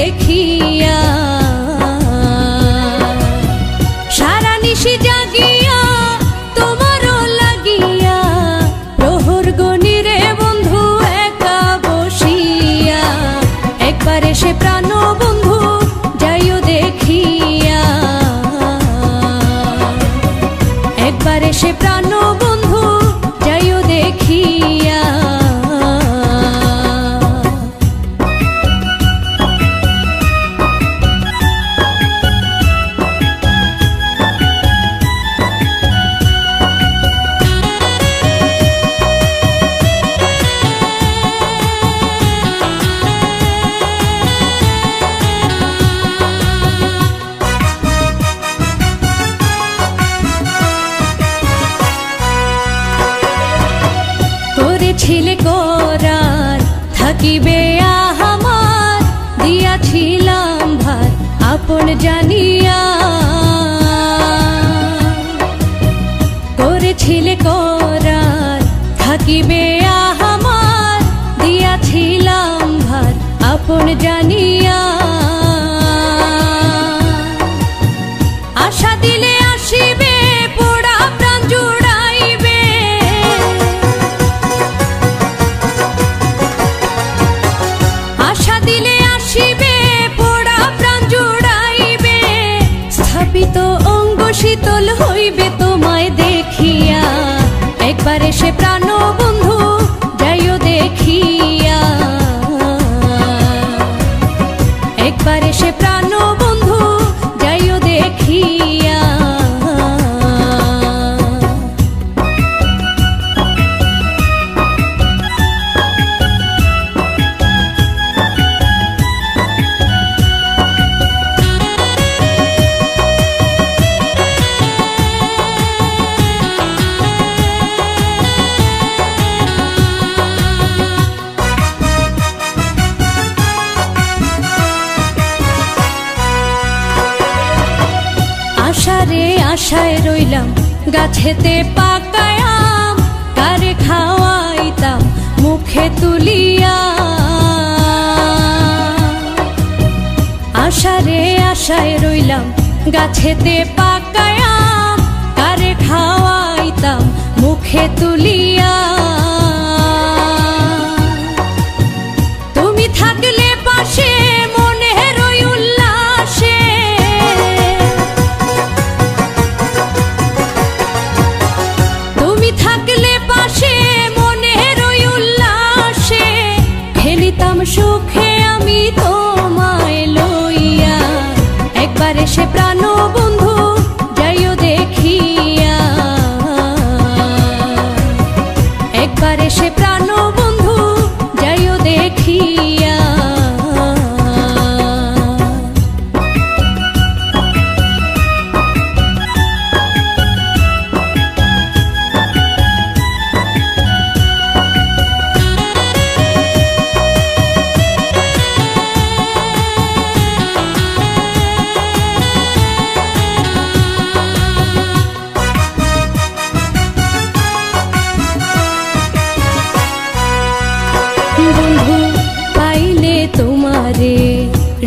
দেখিয়া। সারা নিশি জাগিয়া তোমারও লাগিয়া, প্রহর গণিরে বন্ধু একা বসিয়া। একবার এসে প্রাণ বন্ধু যাইও দেখিয়া, একবার এসে প্রাণ বন্ধু যাইও দেখিয়া। করেছিলে করার থাকিবে আমার, দিয়াছিলাম ভার আপন জানিয়া। করেছিলে করার থাকিবে আমার, দিয়াছিলাম ভার আপন জানিয়া। আশা দিলে আসিবে পোড়া প্রাণ জুড়াইবে, আশা দিলে আসিবে পোড়া প্রাণ জুড়াইবে। স্থাপিত অঙ্গ শীতল হইবে তোমায় দেখিয়া, একবার এসে প্রাণ বন্ধু যাইও দেখিয়া, একবার এসে প্রাণ বন্ধু যাইও দেখিয়া। আশারে আশায় রইলাম গাছেতে পাকায় আম, কারে খাওয়াইতাম মুখে তুলিয়া। আশারে আশায় রইলাম গাছেতে পাকায় আম, কারে খাওয়াইতাম মুখে তুলিয়া। তুমি থাকলে পাশে মনের ওই উল্লাসে, তুমি থাকলে পাশে মনের ওই উল্লাসে। খেলিতাম সুখে আমি তোমায় লইয়া, একবার এসে প্রাণ বন্ধু যাইও দেখিয়া, একবার এসে প্রাণ বন্ধু যাইও দেখিয়া। বন্ধু পাইলে তোমারে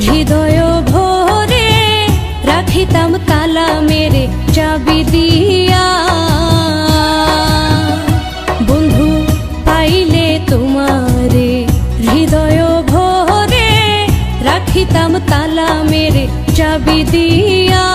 হৃদয় ভরে, রাখিতাম তালা মেরে চাবি দিয়া। বন্ধু পাইলে তোমারে হৃদয় ভরে, রাখিতাম তালা মেরে চাবি দিয়া।